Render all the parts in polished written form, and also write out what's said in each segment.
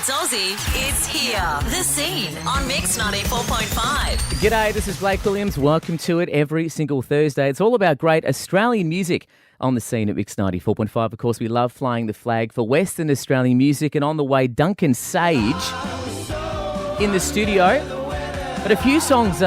it's Aussie, it's here. The Scene on Mix 94.5. G'day, this is Blake Williams. Welcome to it every single Thursday. It's all about great Australian music on The Scene at Mix 94.5. Of course, we love flying the flag for Western Australian music. And on the way, Duncan Sage in the studio. But a few shows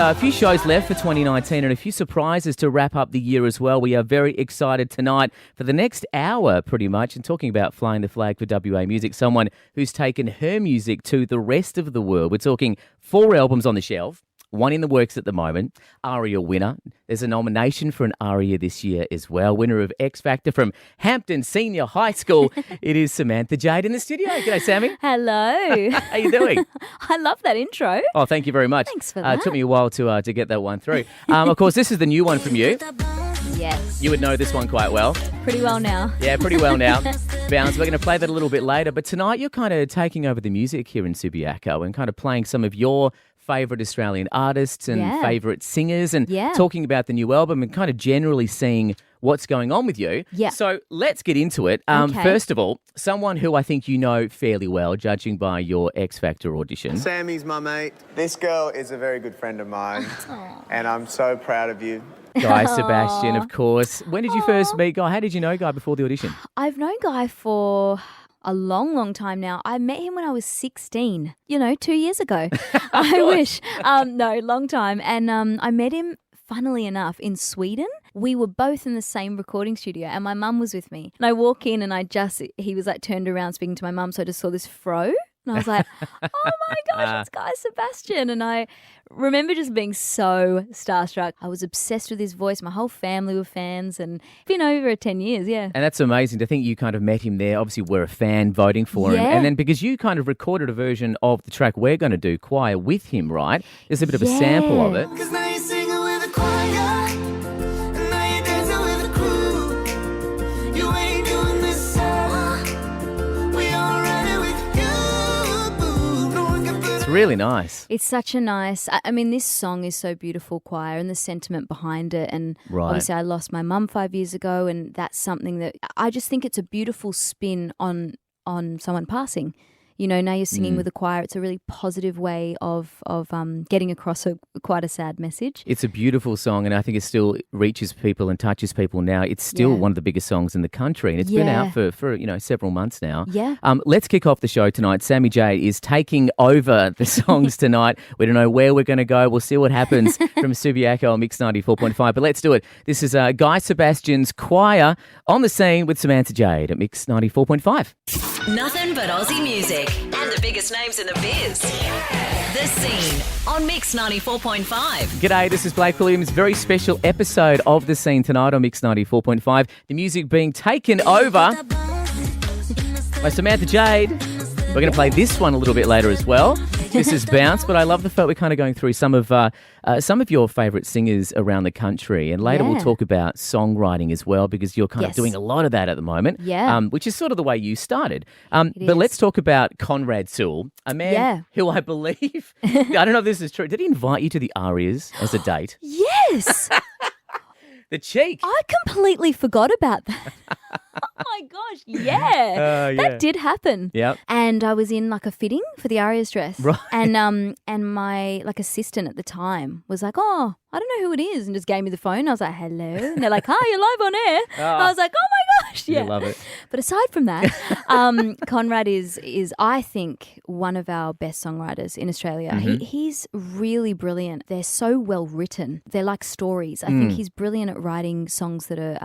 left for 2019 and a few surprises to wrap up the year as well. We are very excited tonight for the next hour, pretty much, and talking about flying the flag for WA music, someone who's taken her music to the rest of the world. We're talking 4 albums on the shelf, 1 in the works at the moment, ARIA winner. There's a nomination for an ARIA this year as well. Winner of X Factor from Hampton Senior High School. It is Samantha Jade in the studio. G'day, Sammy. Hello. How you doing? I love that intro. Oh, thank you very much. Thanks for that. It took me a while to get that one through. Of course, this is the new one from you. Yes. You would know this one quite well. Pretty well now. Yeah, pretty well now. Bounce. We're going to play that a little bit later. But tonight, you're kind of taking over the music here in Subiaco and kind of playing some of your favourite Australian artists and favourite singers and talking about the new album and kind of generally seeing what's going on with you. Yeah. So let's get into it. Okay. First of all, someone who I think you know fairly well, judging by your X Factor audition. Sammy's my mate. This girl is a very good friend of mine, and I'm so proud of you. Guy Sebastian, of course. When did you first meet Guy? How did you know Guy before the audition? I've known Guy for a long, long time now. I met him when I was 16, 2 years ago. I wish. No, long time. And I met him, funnily enough, in Sweden. We were both in the same recording studio and my mum was with me. And I walk in and he was like turned around speaking to my mum. So I just saw this fro. And I was like, oh my gosh, it's Guy Sebastian. And I remember just being so starstruck. I was obsessed with his voice. My whole family were fans and been over 10 years, yeah. And that's amazing to think you kind of met him there. Obviously, we're a fan voting for him. And then because you kind of recorded a version of the track we're going to do, Choir, with him, right? There's a bit of a sample of it. Cause now you're singing with a choir, and now you're dancing with a crew. You ain't doing this solo. We all run it with you. No one can put It's really nice. It's such a nice, this song is so beautiful, Choir, and the sentiment behind it. And obviously I lost my mum 5 years ago, and that's something that I just think it's a beautiful spin on someone passing. Now you're singing with a choir. It's a really positive way of getting across quite a sad message. It's a beautiful song, and I think it still reaches people and touches people now. It's still one of the biggest songs in the country, and it's been out for several months now. Yeah. Let's kick off the show tonight. Sammy J is taking over the songs tonight. We don't know where we're going to go. We'll see what happens from Subiaco on Mix 94.5, but let's do it. This is Guy Sebastian's Choir on The Scene with Samantha Jade at Mix 94.5. Nothing but Aussie music and the biggest names in the biz. The Scene on Mix 94.5. G'day, this is Blake Williams. Very special episode of The Scene tonight on Mix 94.5. The music being taken over by Samantha Jade. We're going to play this one a little bit later as well. This is Bounce, but I love the fact we're kind of going through some of your favourite singers around the country, and later we'll talk about songwriting as well, because you're kind of doing a lot of that at the moment, which is sort of the way you started. But let's talk about Conrad Sewell, a man who I believe, I don't know if this is true, did he invite you to the Arias as a date? Yes. The cheek. I completely forgot about that. Oh my gosh, that did happen. Yep. And I was in like a fitting for the Arias dress. Right. And my assistant at the time was like, oh, I don't know who it is, and just gave me the phone. I was like, hello. And they're like, hi, you're live on air. I was like, oh my gosh. Yeah. You love it. But aside from that, Conrad is I think one of our best songwriters in Australia. Mm-hmm. He's really brilliant. They're so well written. They're like stories. I think he's brilliant at writing songs that are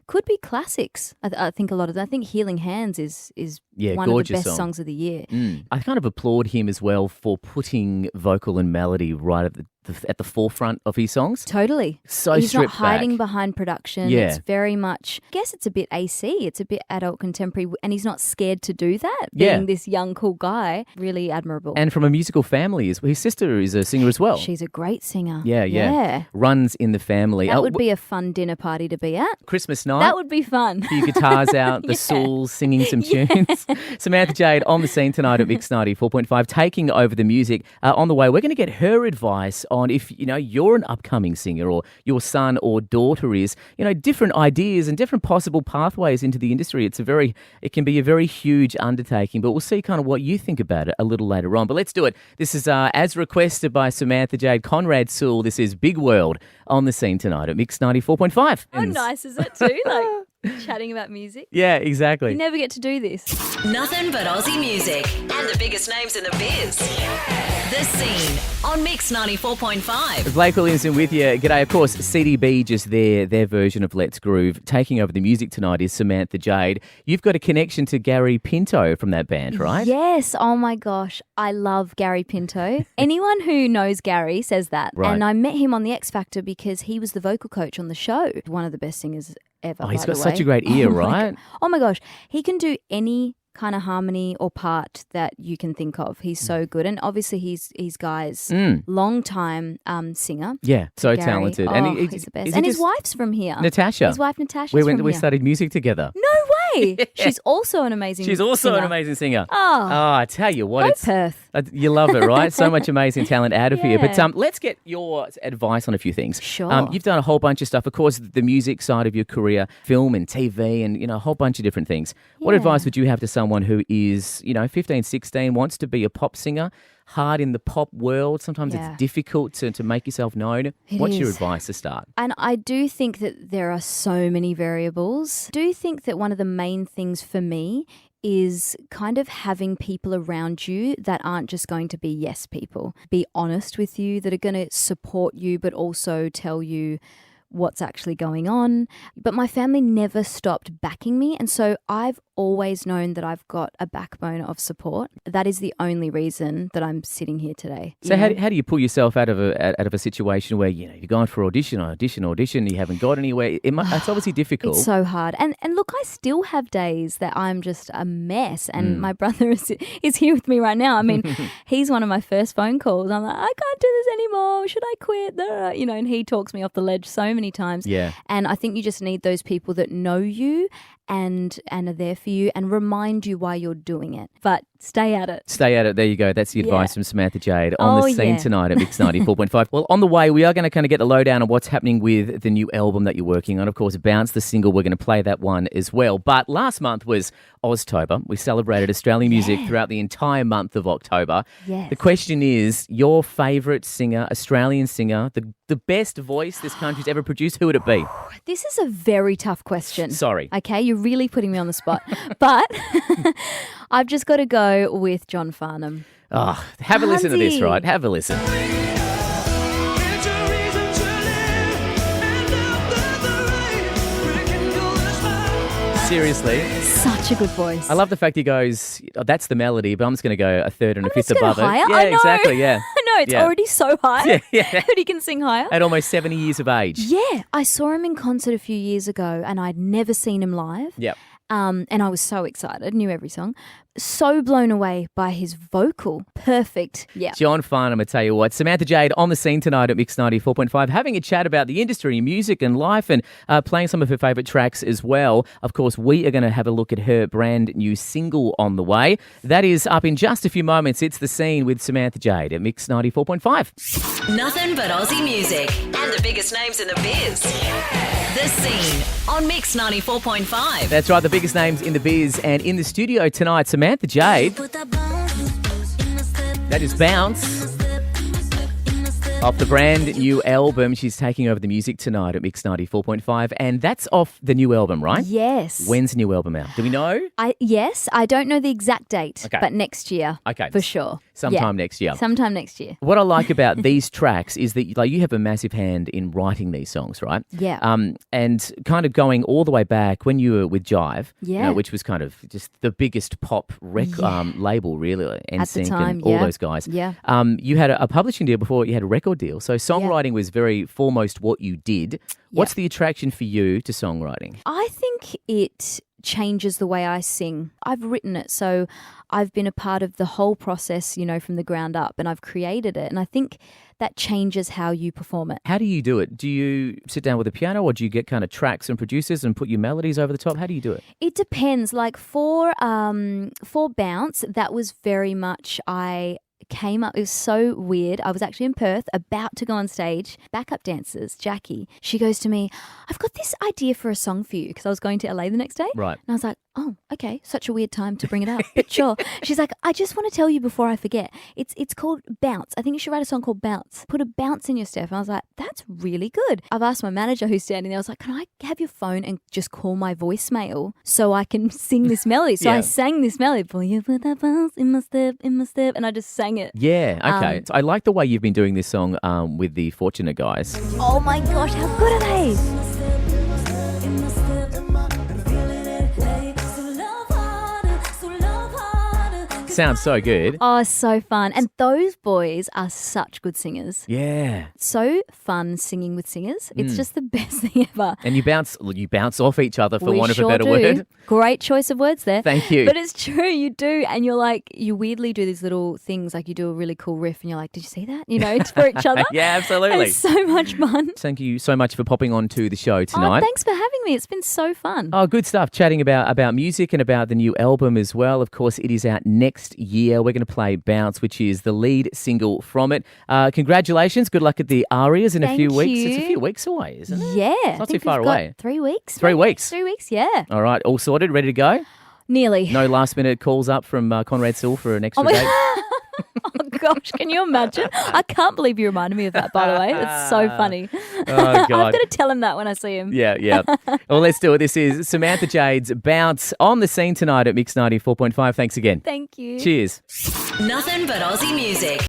could be classics. I think a lot of them. I think Healing Hands is one of the best songs of the year. I kind of applaud him as well for putting vocal and melody right at the forefront of his songs. Totally. So he's not stripped hiding back. behind production. Yeah. It's very much, I guess it's a bit AC. It's a bit adult contemporary, and he's not scared to do that. Being this young, cool guy, really admirable. And from a musical family, his sister is a singer as well. She's a great singer. Yeah. Runs in the family. That would be a fun dinner party to be at. Christmas night. That would be fun. A few guitars out, the Souls singing some tunes. Samantha Jade on The Scene tonight at Mix 94.5, taking over the music. On the way, we're going to get her advice on if, you're an upcoming singer or your son or daughter is, different ideas and different possible pathways into the industry. It can be a very huge undertaking, but we'll see kind of what you think about it a little later on. But let's do it. This is as requested by Samantha Jade, Conrad Sewell. This is Big World on the scene tonight at Mix 94.5. How nice is it too? Like chatting about music. Yeah, exactly. You never get to do this. Nothing but Aussie music and the biggest names in the biz. The Scene on Mix 94.5. Blake Williamson with you. G'day. Of course, CDB just their version of Let's Groove. Taking over the music tonight is Samantha Jade. You've got a connection to Gary Pinto from that band, right? Yes. Oh my gosh. I love Gary Pinto. Anyone who knows Gary says that. Right. And I met him on the X Factor because he was the vocal coach on the show. One of the best singers ever. Oh, he's got such a great ear, right? Oh my gosh. He can do any kind of harmony or part that you can think of. He's so good. And obviously he's Guy's long time singer. Yeah, so Gary. talented. Oh, And he's the best. And his wife's from here. Natasha. His wife Natasha. We studied music together. No way. She's also an amazing She's also singer. an amazing singer. Oh, I tell you what, go it's Perth. You love it, right? So much amazing talent out of here. But Yeah. let's get your advice on a few things. Sure. You've done a whole bunch of stuff. Of course, the music side of your career, film and TV and, a whole bunch of different things. What Yeah. advice would you have to someone who is, 15, 16, wants to be a pop singer, hard in the pop world? Sometimes Yeah. it's difficult to make yourself known. It What's your is. advice to start? And I do think that there are so many variables. I do think that one of the main things for me is kind of having people around you that aren't just going to be yes people. Be honest with you, that are going to support you, but also tell you what's actually going on. But my family never stopped backing me. And so I've always known that I've got a backbone of support. That is the only reason that I'm sitting here today. So how do you pull yourself out of a situation where you're going for audition, you haven't got anywhere? It's obviously difficult. It's so hard. And look, I still have days that I'm just a mess. And my brother is here with me right now. I mean, he's one of my first phone calls. I'm like, I can't do this anymore. Should I quit? And he talks me off the ledge so many times. Yeah. And I think you just need those people that know you and are there for you and remind you why you're doing it. But stay at it. Stay at it. There you go. That's the advice Yeah. from Samantha Jade on the scene yeah. tonight at Mix 94.5. Well, on the way, we are going to kind of get the lowdown on what's happening with the new album that you're working on. Of course, Bounce, the single. We're going to play that one as well. But last month was Oztober. We celebrated Australian music throughout the entire month of October. Yes. The question is, your favourite singer, Australian singer, the best voice this country's ever produced, who would it be? This is a very tough question. Sorry. Okay, you're really putting me on the spot. But I've just got to go with John Farnham. Oh, have a listen to this, Handsy. right? Have a listen. Seriously. Such a good voice. I love the fact he goes, that's the melody, but I'm just going to go a third and a fifth Let's go above higher. it. Yeah, I know. exactly, yeah. I know, it's Yeah. already so high Yeah, yeah. that he can sing higher. At almost 70 years of age. Yeah, I saw him in concert a few years ago and I'd never seen him live. Yep. And I was so excited, knew every song. So blown away by his vocal. Perfect. Yeah. John Farnham, I tell you what. Samantha Jade on the scene tonight at Mix 94.5, having a chat about the industry, music and life, and playing some of her favourite tracks as well. Of course, we are going to have a look at her brand new single on the way. That is up in just a few moments. It's The Scene with Samantha Jade at Mix 94.5. Nothing but Aussie music and the biggest names in the biz. The Scene on Mix 94.5. That's right, the biggest names in the biz. And in the studio tonight, Samantha Jade. That is Bounce. Off the brand new album. She's taking over the music tonight at Mix 94.5. And that's off the new album, right? Yes. When's the new album out? Do we know? Yes, I don't know the exact date, Okay. but next year. Okay. For sure. Sometime Yeah. next year. Sometime next year. What I like about these tracks is that you have a massive hand in writing these songs, right? Yeah. And kind of going all the way back when you were with Jive, Yeah. which was kind of just the biggest pop label, really, NSYNC time, and all yeah. those guys. Yeah. You had a publishing deal before you had a record deal, so songwriting was very foremost what you did. What's the attraction for you to songwriting? I think it changes the way I sing. I've written it, so I've been a part of the whole process, from the ground up, and I've created it. And I think that changes how you perform it. How do you do it? Do you sit down with a piano, or do you get kind of tracks and producers and put your melodies over the top? How do you do it? It depends. Like for Bounce, that was very much I came up. It was so weird. I was actually in Perth, about to go on stage. Backup dancers, Jackie, she goes to me, I've got this idea for a song for you, because I was going to LA the next day. Right. And I was like, oh, okay, such a weird time to bring it up, but sure. She's like, I just want to tell you before I forget. It's called Bounce. I think you should write a song called Bounce. Put a bounce in your step. And I was like, that's really good. I've asked my manager who's standing there, I was like, can I have your phone and just call my voicemail so I can sing this melody? So Yeah. I sang this melody, for you put that bounce in my step, and I just sang it. Yeah, okay. I like the way you've been doing this song with the Fortunate Guys. Oh my gosh, how good are they? Sounds so good. Oh, so fun. And those boys are such good singers. Yeah. So fun singing with singers. It's just the best thing ever. And you bounce off each other, for We want of sure a better do. word. Great choice of words there. Thank you. But it's true, you do. And you're like, you weirdly do these little things, like you do a really cool riff and you're like, did you see that? You know, it's for each other. Yeah, And absolutely. it's so much fun. Thank you so much for popping on to the show Oh, tonight. thanks for having me. It's been so fun. Oh, good stuff. Chatting about music and about the new album as well. Of course, it is out next year. We're going to play Bounce, which is the lead single from it. Congratulations. Good luck at the Arias in a few Thank weeks. you. It's a few weeks away, isn't it? Yeah. It's not I too think far we've got away. 3 weeks. 3 maybe? weeks. 3 weeks, yeah. All right. All sorted. Ready to go? Nearly. No last minute calls up from Conrad Sill for an extra my- date. Oh gosh, can you imagine? I can't believe you reminded me of that, by the way. It's so funny. Oh, God. I'm going to tell him that when I see him. Yeah, yeah. Well, let's do it. This is Samantha Jade's Bounce on the scene tonight at Mix 94.5. Thanks again. Thank you. Cheers. Nothing but Aussie music.